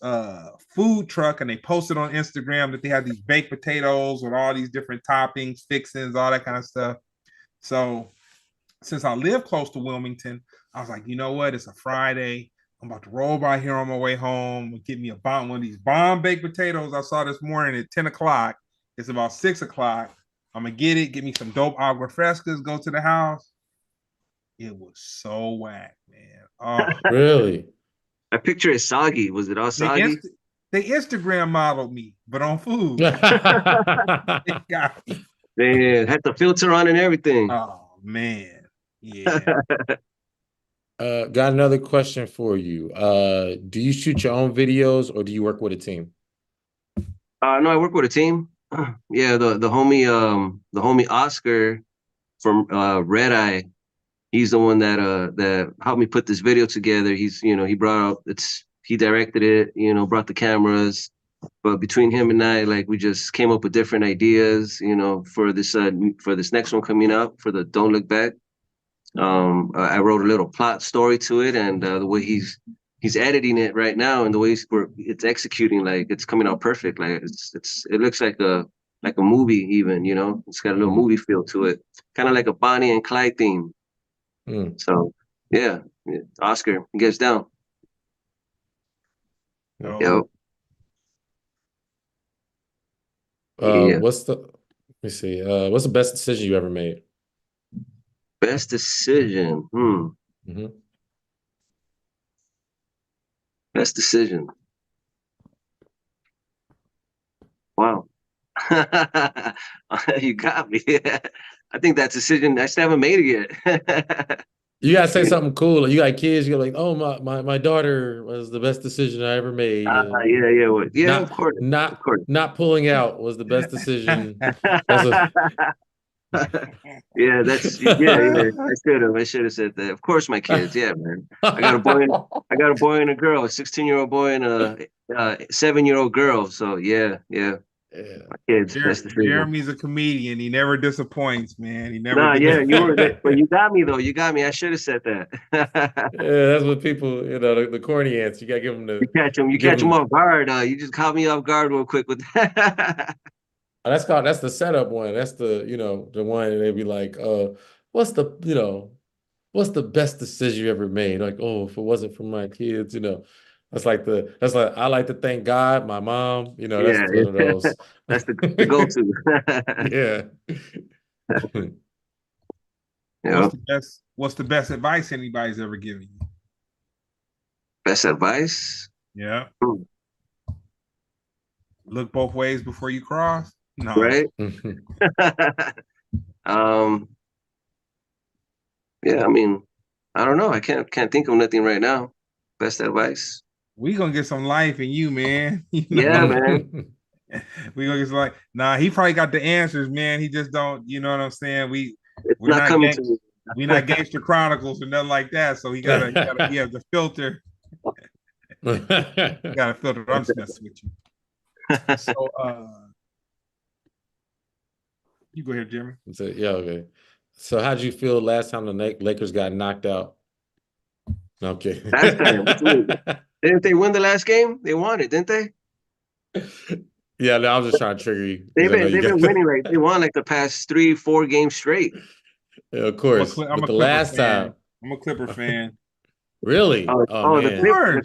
food truck and they posted on Instagram that they had these baked potatoes with all these different toppings, fixings, all that kind of stuff. So since I live close to Wilmington, I was like, you know what? It's a Friday. I'm about to roll by here on my way home and get me one of these bomb baked potatoes I saw this morning at 10 o'clock. It's about 6 o'clock. I'm gonna get me some dope agua frescas, go to the house. It was so whack, man. Oh, Really? I picture it soggy. Was it all they soggy? they Instagram modeled me, but on food. It got me. They had the filter on and everything. Oh man. Yeah. Got another question for you. Do you shoot your own videos or do you work with a team? No, I work with a team. Yeah, the homie Oscar from Red Eye. He's the one that helped me put this video together. He's he brought out he directed it, brought the cameras. But between him and I, like we just came up with different ideas, for this next one coming out for the Don't Look Back. I wrote a little plot story to it, and the way he's editing it right now, and the way it's executing, like it's coming out perfect. Like it looks like a movie, even. It's got a little movie feel to it, kind of like a Bonnie and Clyde theme. So yeah, Oscar, he gets down. Oh. Yep. Yeah. Let me see. What's the best decision you ever made? Best decision. Best decision. Wow. You got me. I think that decision, I still haven't made it yet. You gotta say something cool. You got kids, you're like, oh, my daughter was the best decision I ever made. Yeah. Well, yeah, Not, of course. Of course. not pulling out was the best decision. That's Yeah, yeah. I should have said that. Of course, my kids. Yeah, man. I got a boy and a girl, a 16-year-old boy and a 7-year-old girl. So yeah. Yeah. My kids. Best decision. Jeremy's a comedian. He never disappoints, man. He never. Nah, yeah, you were. But you got me though. You got me. I should have said that. Yeah, that's what people, the corny ants. You gotta give them the. You catch them off guard. You just caught me off guard real quick with that. That's the setup one. That's the the one they'd be like, what's the best decision you ever made? Like, oh, if it wasn't for my kids, that's like I like to thank God, my mom, that's one of those. That's the go-to. Yeah. What's the best advice anybody's ever given you? Best advice? Yeah. Look both ways before you cross. No. Right. Yeah, I mean, I don't know. I can't think of nothing right now. Best advice. We gonna get some life in you, man. Yeah, man. We gonna get some life. Nah, he probably got the answers, man. He just don't. You know what I'm saying? It's not coming to me. We not Gangster Chronicles or nothing like that. So he has the filter. Got a filter. I'm just messing with you. So you go ahead, Jimmy. So, yeah, okay. So how'd you feel last time the Lakers got knocked out? Okay. Last time, didn't they win the last game? They won it, didn't they? Yeah, no, I was just trying to trigger you. They've been winning, like they won like the past 3-4 games straight. Yeah, of course. I'm but a the Clipper last fan. time, I'm a Clipper fan. really? Oh, the man.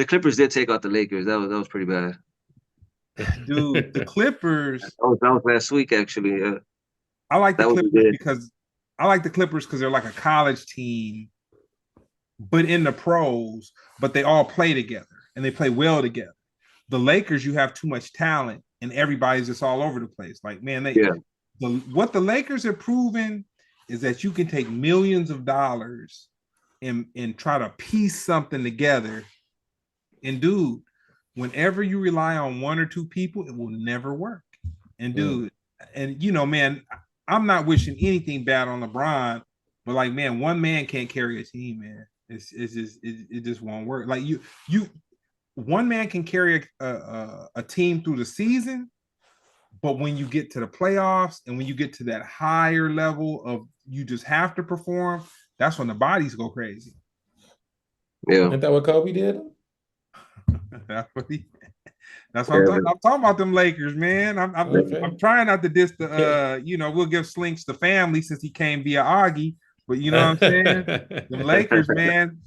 Clippers did take out the Lakers. That was pretty bad. Dude, the Clippers. That was last week, actually. I like the That was Clippers good. because they're like a college team, but in the pros, but they all play together and they play well together. The Lakers, you have too much talent and everybody's just all over the place. Like, man, what the Lakers are proving is that you can take millions of dollars and try to piece something together. And dude, whenever you rely on one or two people, it will never work. And dude, and you know, man, I'm not wishing anything bad on LeBron, but like, man, one man can't carry a team, man. It just won't work. Like one man can carry a team through the season, but when you get to the playoffs and when you get to that higher level of you just have to perform, that's when the bodies go crazy. Yeah. Isn't that what Kobe did? That's what I'm talking about them Lakers, man. I'm trying not to diss the we'll give Slinks the family since he came via Augie, but you know what I'm saying? The Lakers, man,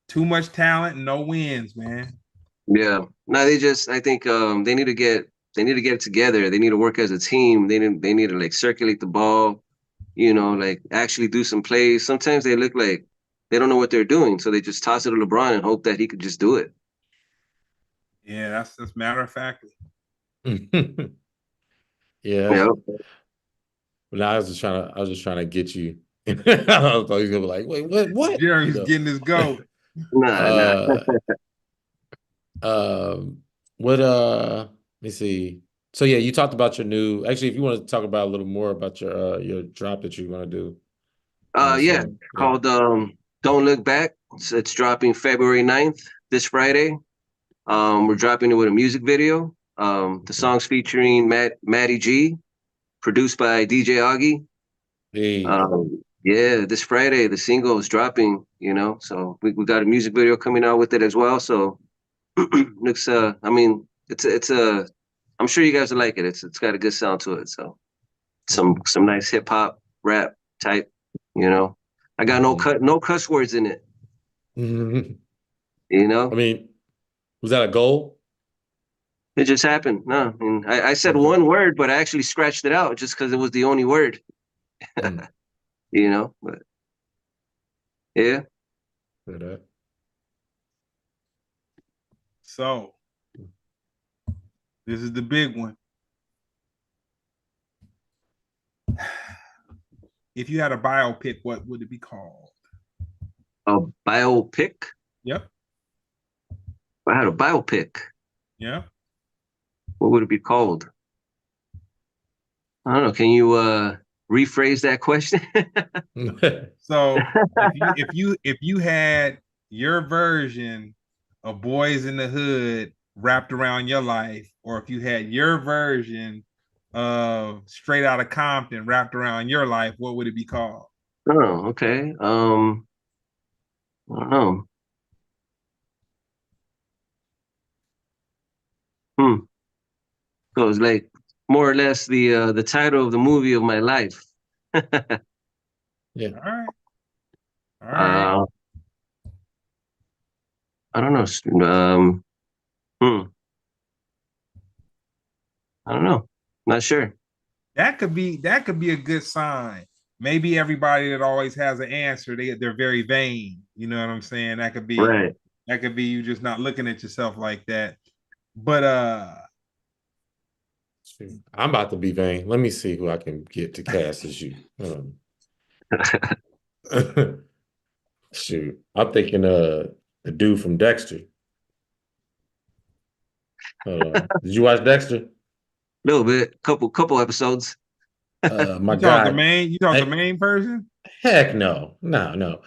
too much talent and no wins, man. Yeah. No, I think they need to get it together. They need to work as a team. They need to like circulate the ball, like actually do some plays. Sometimes they look like they don't know what they're doing, so they just toss it to LeBron and hope that he could just do it. Yeah, that's matter of fact. Yeah. But I was just trying to get you. I thought he was gonna be like, wait, what? Jeremy's getting his go. Nah. Let me see. So yeah, you talked about your new. Actually, if you want to talk about a little more about your drop that you're gonna do. Called Don't Look Back. It's dropping February 9th, this Friday. We're dropping it with a music video. The song's featuring Matty G, produced by DJ Augie. Hey. This Friday the single is dropping, so we got a music video coming out with it as well. So looks it's I'm sure you guys will like it. It's got a good sound to it. So some nice hip hop rap type, I got no cuss words in it. I mean, was that a goal? It just happened. No, I mean, I said one word, but I actually scratched it out just because it was the only word. But yeah. So this is the big one. If you had a biopic, what would it be called? A biopic? Yep. I had a biopic. Yeah. What would it be called? I don't know. Can you rephrase that question? So if you had your version of Boys in the Hood wrapped around your life, or if you had your version of Straight Outta Compton wrapped around your life, what would it be called? Oh, okay. I don't know. So it's like more or less the title of the movie of my life. Yeah. All right. I don't know. I don't know. Not sure. That could be a good sign. Maybe everybody that always has an answer, they're very vain. You know what I'm saying? That could be right. That could be you just not looking at yourself like that. But I'm about to be vain. Let me see who I can get to cast as you. Shoot, I'm thinking the dude from Dexter. Did you watch Dexter? A little bit, couple episodes. My you guy, the main person? Heck no. No, no.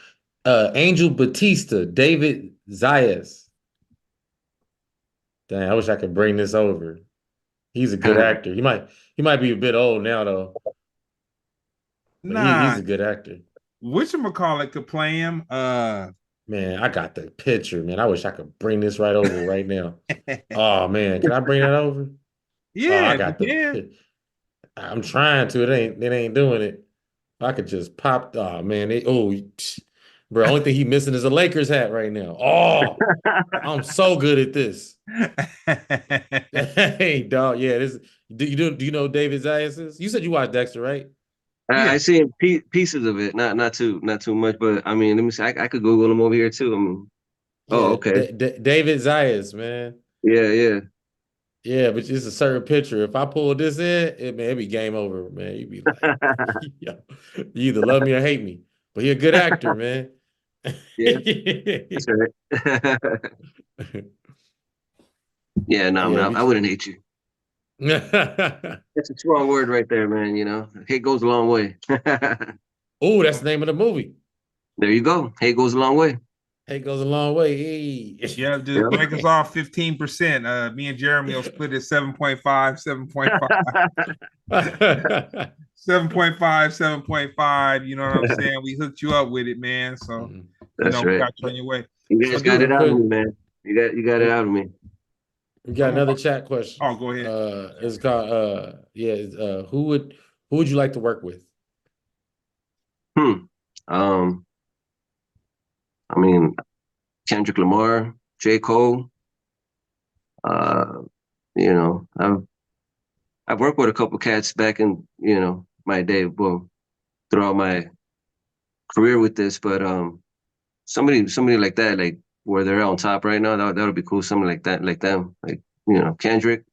Angel Batista, David Zayas. Dang, I wish I could bring this over. He's a good actor. He might be a bit old now though, but he's Nah, a good actor. whatchamacallit could play him. Man, I got the picture, man. I wish I could bring this right over right now. Oh man, can I bring that over? Oh, I Yeah, if you got the can. I'm trying to. It ain't doing it. I could just pop. Oh man, bro. Only thing he missing is a Lakers hat right now. Oh, I'm so good at this. Hey, dog. Yeah, this. Do you know who David Zayas is? You said you watched Dexter, right? Yeah. I seen pieces of it, not too much, but I mean, let me see. I could Google him over here too. I mean, oh, Yeah, okay, David Zayas, man. yeah, yeah. Yeah, but it's a certain picture. If I pull this in, it'd be game over, man. You'd be like, yo, you either love me or hate me. But he a good actor, man. Yeah, that's right. Yeah, no, Yeah, man, I wouldn't hate you. That's a strong word right there, man. You know, hate goes a long way. oh, that's the name of the movie. There you go. Hate goes a long way. It goes a long way. Yeah, just Yep. break us off 15%. Me and Jeremy will split it 7.5, 7.5, Hey. 7.5, 7.5. You know what I'm saying? We hooked you up with it, man. So, Mhm. That's we right. got you on your way. You So guys do got it it out of quick. me, man. You got it out of me. We got I'm gonna, another chat question. oh, go ahead. It's called who would you like to work with? Hmm. Um, I mean, Kendrick Lamar, J. Cole. Uh, you know, I've worked with a couple cats back in, my day, well, throughout my career with this, but somebody like that, like where they're on top right now, that would be cool. Something like that, like them, like Kendrick.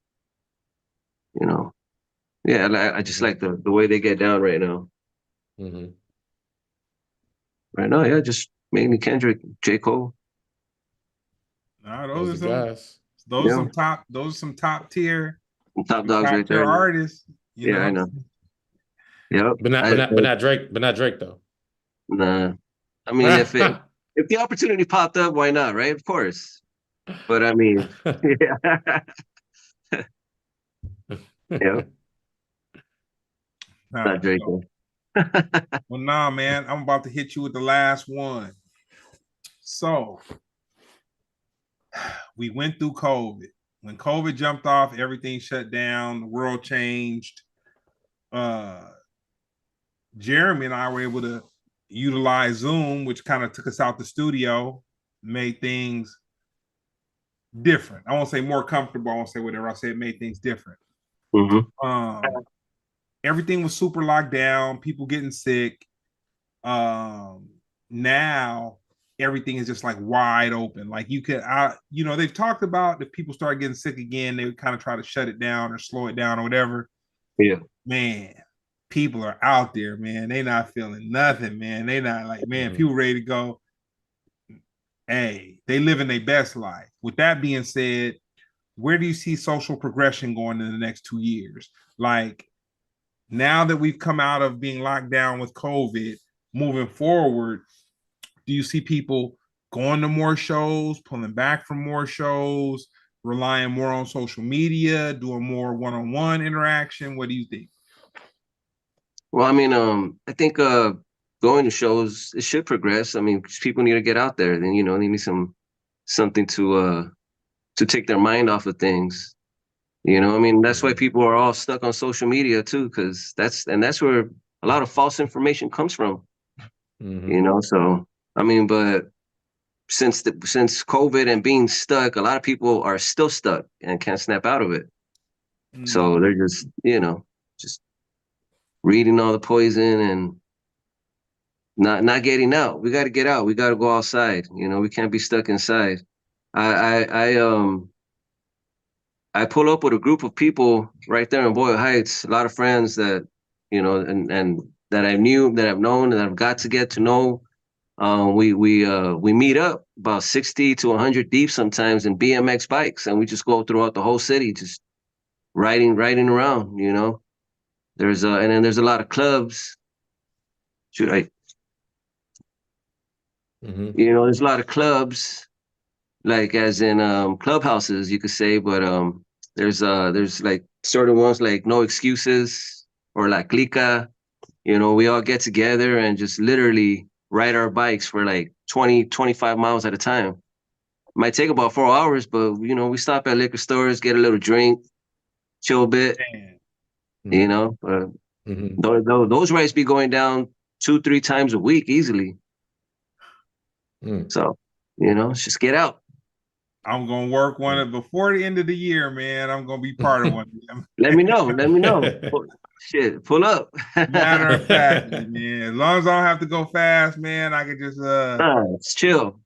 You know, yeah, I just Hmm. like the way they get down right now. Hmm. Right now, yeah, just mainly Kendrick, J. Cole. Nah, Those are guys. Yeah, those are some top tier, top dogs right there. artists. You Yeah, I know, know. Yep. But not but not but not Drake, but not Drake though. Nah. I mean, if the opportunity popped up, why not, right? Of course. But I mean, yeah, yeah, nah. not Drake though. Well, nah, man. I'm about to hit you with the last one. So we went through COVID. When COVID jumped off, everything shut down, the world changed. Uh Jeremy and I were able to utilize Zoom, which kind of took us out the studio, made things different. I won't say more comfortable, I won't say whatever. I say it made things different. Hmm. Everything was super locked down, people getting sick. Um, Now everything is just like wide open. Like they've talked about if people start getting sick again, they would kind of try to shut it down or slow it down or whatever. Yeah. Man, people are out there, man. They not feeling nothing, man. They not like, man, Mhm. people ready to go. Hey, they living their best life. With that being said, where do you see social progression going in the next 2 years? Like now that we've come out of being locked down with COVID, moving forward, do you see people going to more shows, pulling back from more shows, relying more on social media, doing more one-on-one interaction? What do you think? Well, I mean, I think going to shows it should progress. I mean, 'cause people need to get out there. Then they need something to take their mind off of things. I mean, that's why Mhm. people are all stuck on social media too, because that's where a lot of false information comes from. Mhm. So I mean, but since COVID and being stuck, a lot of people are still stuck and can't snap out of it. Mm. So they're just reading all the poison and not getting out. We got to get out. We got to go outside. We can't be stuck inside. I pull up with a group of people right there in Boyle Heights. A lot of friends that and that I've known, that I've got to get to know. We meet up about 60 to 100 deep sometimes in BMX bikes, and we just go throughout the whole city, just riding around. And then there's a lot of clubs. Shoot, Hmm. You know, there's a lot of clubs, like as in clubhouses, you could say, but there's like certain ones like No Excuses or La Clica. You know, we all get together and just literally ride our bikes for like 20, 25 miles at a time. Might take about 4 hours, but you know, we stop at liquor stores, get a little drink, chill a bit, Man. you Hmm. know. Hmm. Those rides be going down 2, 3 times a week easily. Mm. So, you know, let's just get out. I'm gonna work one of before the end of the year, man. I'm gonna be part of one of them. Let me know. Let me know. Shit, pull up. Matter of factly, man. As long as I don't have to go fast, man, I can just Nah, it's chill.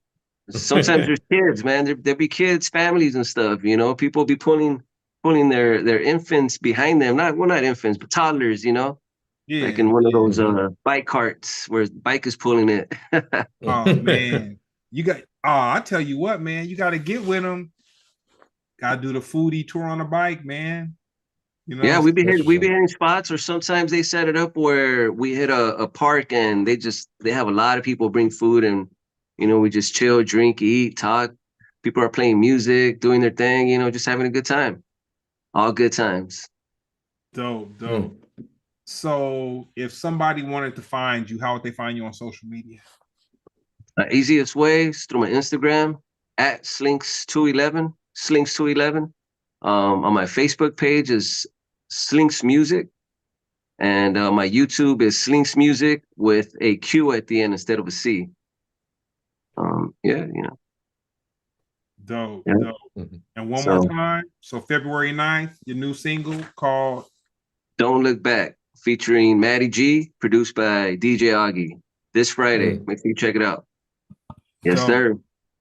Sometimes there's kids, man. There be kids, families and stuff, you know. People be pulling their infants behind them. Not infants, but toddlers, you know, like yeah, in one of yeah. those Mhm. bike carts where the bike is pulling it. Oh man. You got I tell you what, man, you gotta get with them. Gotta do the foodie tour on the bike, man. You know what Yeah, I'm we be saying? That's hit, what's we be up. hitting spots, or sometimes they set it up where we hit a park and they have a lot of people bring food, and you know, we just chill, drink, eat, talk. People are playing music, doing their thing, you know, just having a good time. All good times. Dope, dope. Mm. So if somebody wanted to find you, how would they find you on social media? Easiest way is through my Instagram at Slinks211, Slinks211. On my Facebook page is Slinks Music, and my YouTube is Slinks Music with a Q at the end instead of a C. Yeah, you know, Dope, yeah. dope. Mhm. And one more So time. So February 9th, your new single called Don't Look Back, featuring Matty G, produced by DJ Augie. This Friday. Mm. Make sure you check it out. Yes, Dope, sir.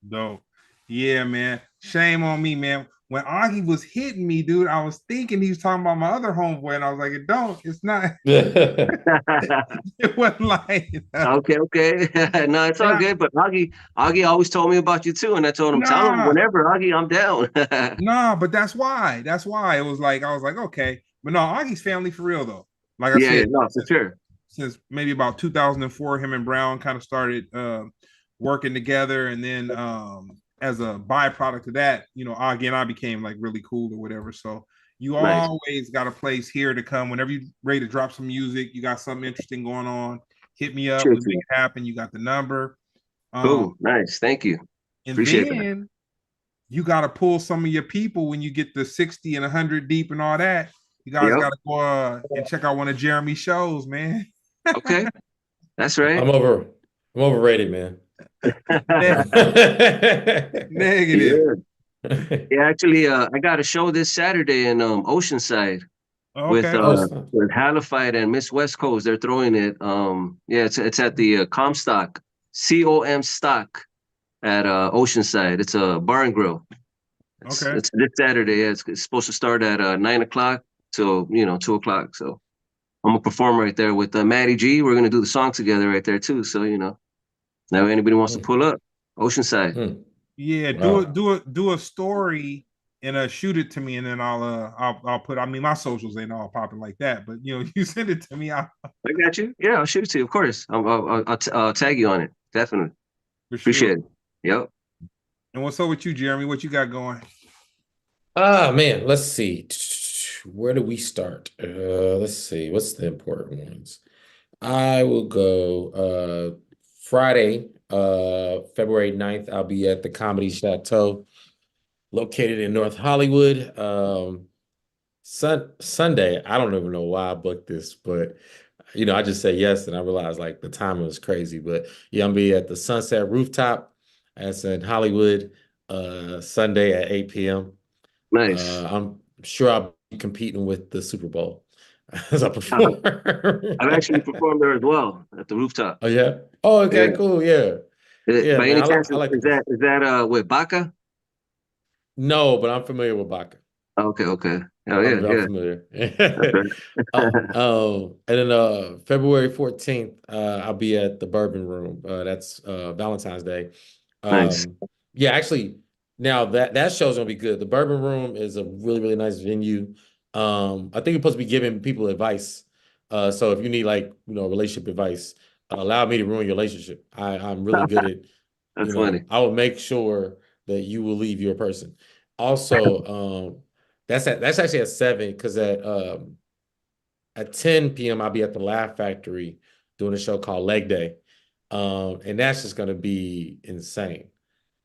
dope. Yeah, man. Shame on me, man. When Augie was hitting me, dude, I was thinking he was talking about my other homeboy, and I was like, it don't. It's not. It wasn't like Okay, okay. No, it's all and I good. But Augie always told me about you too, and I told him, tell him nah, whenever, Augie, I'm down. nah, but that's why. That's why it was like I was like, okay. But no, Augie's family for real though. Like I Yeah, yeah, said, no, for sure. since maybe about 2004, him and Brown kind of started working together, and then as a byproduct of that, you know, Augie and I became like really cool or whatever. So you Nice. always got a place here to come whenever you ready to drop some music. You got something interesting going on. Hit me up. We Cheers, make man. it happen. You got the number. Um, Cool. Nice. Thank you. and Appreciate that. then you got to pull some of your people when you get the 60 and 100 deep and all that. You guys Yep. got to go and check out one of Jeremy's shows, man. Okay. That's right. I'm over. I'm overrated, man. Negative. Yeah. Yeah, actually, I got a show this Saturday in Oceanside with Okay. Oh, uh snap. with Halified and Miss West Coast. They're throwing it. Yeah, it's at the Comstock, COM Stock at Oceanside. It's a bar and grill. Okay. It's this Saturday. Yeah, it's supposed to start at 9 o'clock till 2 o'clock. So I'm gonna perform right there with Matty G. We're gonna do the song together right there too. So now anybody wants to Mm. pull up, Oceanside. Mm. Yeah, Wow. do a story and shoot it to me, and then I'll put. I mean, my socials ain't all popping like that, but you know, you send it to me, I got you. Yeah, I'll shoot it to you. Of course, I'll tag you on it. Definitely for sure. appreciate it. Yep. And what's up with you, Jeremy? What you got going? Ah, man, let's see. Where do we start? Let's see. What's the important ones? I will go Friday, February 9th. I'll be at the Comedy Chateau located in North Hollywood. Sunday, I don't even know why I booked this, but I just say yes, and I realized like the timing was crazy. But yeah, I'm gonna be at the Sunset Rooftop. That's in Hollywood, Sunday at 8 p.m. Nice. I'm sure I'll be competing with the Super Bowl as I Uh, perform. I've actually performed there as well at the rooftop. Oh yeah. Oh, Yeah. okay, cool. Yeah. Yeah, By man. any I like chance, I like to is that with Baca? No, but I'm familiar with Baca. Okay, okay. Oh yeah, I'm yeah. familiar. That's And then February 14th, I'll be at the Bourbon Room. That's Valentine's Day. Nice. Yeah, actually, now that show's gonna be good. The Bourbon Room is a really, really nice venue. I think you're supposed to be giving people advice. So if you need like, relationship advice, allow me to ruin your relationship. I'm really good at That's funny. I will make sure that you will leave your person. Also, that's actually at 7 because at 10 p.m. I'll be at the Laugh Factory doing a show called Leg Day. And that's just gonna be insane.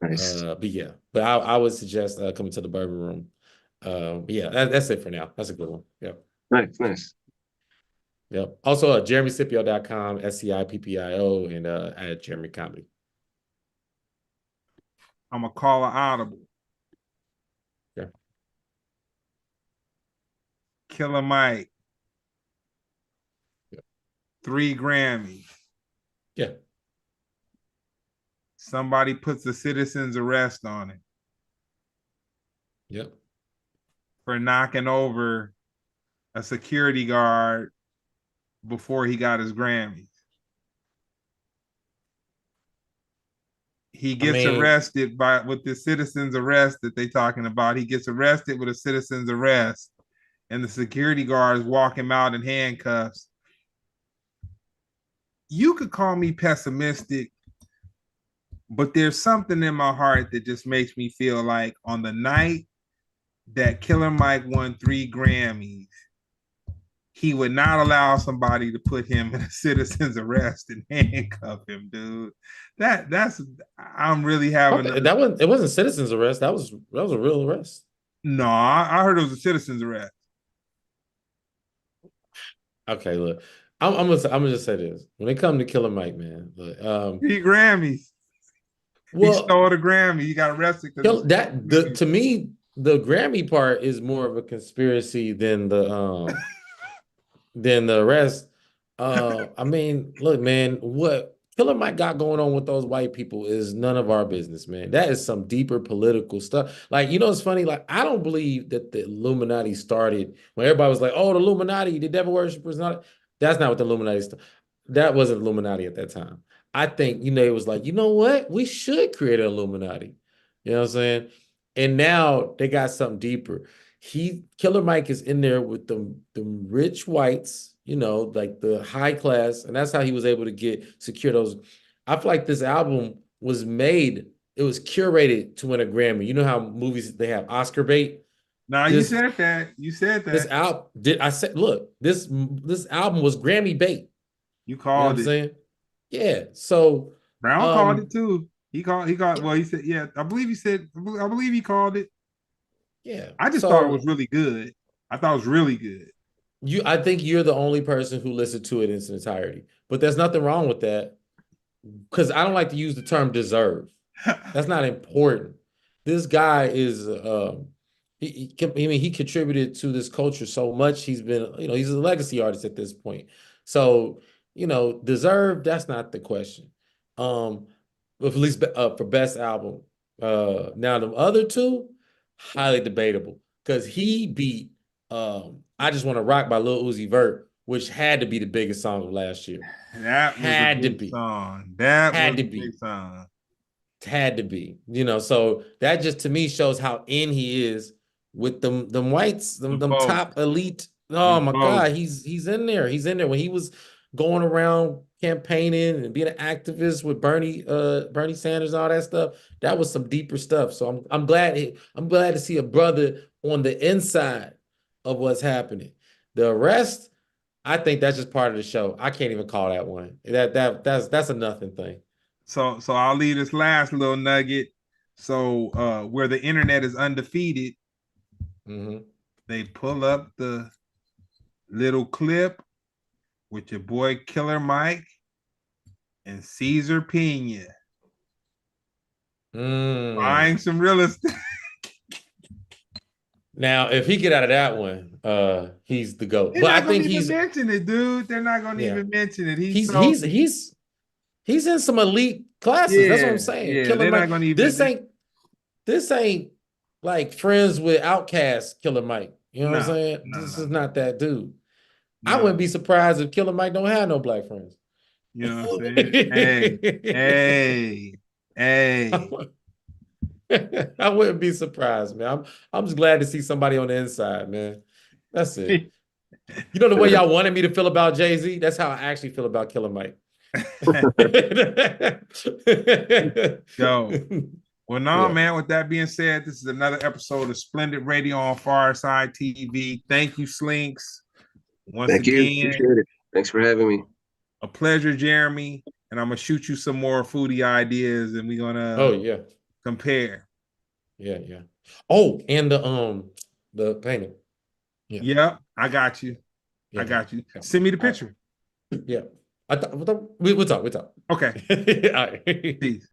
Nice. But yeah, but I would suggest coming to the Bourbon Room. But yeah, that's it for now. That's a good one. Yep. Nice, nice. Yep. Also, jeremyscipio.com, SCIPPIO, and at Jeremy Comedy. I'm gonna call an audible. Yeah. Killer Mike. Yeah. 3 Grammys. Yeah. Somebody puts a citizen's arrest on it Yep. for knocking over a security guard before he got his Grammys. He gets arrested with the citizen's arrest that they talking about. He gets arrested with a citizen's arrest, and the security guards walk him out in handcuffs. You could call me pessimistic, but there's something in my heart that just makes me feel like on the night that Killer Mike won 3 Grammys, he would not allow somebody to put him in a citizen's arrest and handcuff him, dude. That's I'm really having it wasn't citizen's arrest. That was a real arrest. No, I heard it was a citizen's arrest. Okay, look, I'm gonna just say this: when it comes to Killer Mike, man, look, 3 Grammys. Well, he stole the Grammy. He got arrested because to me, the Grammy part is more of a conspiracy than the arrest. I mean, look, man, what Killer Mike got going on with those white people is none of our business, man. That is some deeper political stuff. Like, it's funny. Like, I don't believe that the Illuminati started when everybody was like, "Oh, the Illuminati, the devil worshippers." That's not what the Illuminati started. That wasn't Illuminati at that time. I think, it was like, you know what? We should create an Illuminati. You know what I'm saying? And now they got something deeper. Killer Mike is in there with the rich whites, like the high class, and that's how he was able to secure those. I feel like this album was made, it was curated to win a Grammy. You know how movies, they have Oscar bait? You said that. You said that. This album, look, this album was Grammy bait. You called it. Saying? Yeah. So Brown called it too. He called, well, he said, yeah, I believe he called it. Yeah. I just thought it was really good. I thought it was really good. I think you're the only person who listened to it in its entirety, but there's nothing wrong with that, because I don't like to use the term deserve. That's not important. This guy is, he contributed to this culture so much. He's been, he's a legacy artist at this point. So, deserve, that's not the question. At least for best album. Now the other two, highly debatable, because he beat I Just Want to Rock by Lil Uzi Vert, which had to be the biggest song of last year. That had to be song. That had to be song. Had to be, so that just to me shows how in he is with them whites, them top elite. Oh my God, he's in there. He's in there when he was going around campaigning and being an activist with Bernie Sanders and all that stuff. That was some deeper stuff. So I'm glad to see a brother on the inside of what's happening. The rest, I think that's just part of the show. I can't even call that one. That's a nothing thing. So I'll leave this last little nugget. So where the internet is undefeated, they pull up the little clip with your boy Killer Mike and Caesar Pena buying some real estate. Now, if he get out of that one, he's the GOAT. But I think he's mention it, dude. They're not gonna even mention it. He's in some elite classes. That's what I'm saying. Yeah, Killer Mike. Not gonna even this ain't like Friends with Outkast Killer Mike. You know what I'm saying? This is not that dude. No. I wouldn't be surprised if Killer Mike don't have no black friends. You know what I'm saying? hey. I wouldn't be surprised, man. I'm just glad to see somebody on the inside, man. That's it. You know the way y'all wanted me to feel about Jay-Z? That's how I actually feel about Killer Mike. Yo. Well, no, Yeah. man. With that being said, this is another episode of Splendid Radio on Pharcyde TV. Thank you, Slinks. Once Thank you. again, Appreciate it. Thanks for having me. a pleasure, Jeremy. And I'm gonna shoot you some more foodie ideas, and we're gonna Oh yeah. compare. Yeah, yeah. Oh, and the painting. Yeah. Yep, I got you. Yeah. I got you. Yeah. Send me the All right. picture. Yeah. I thought we talk. Okay. All right. Peace.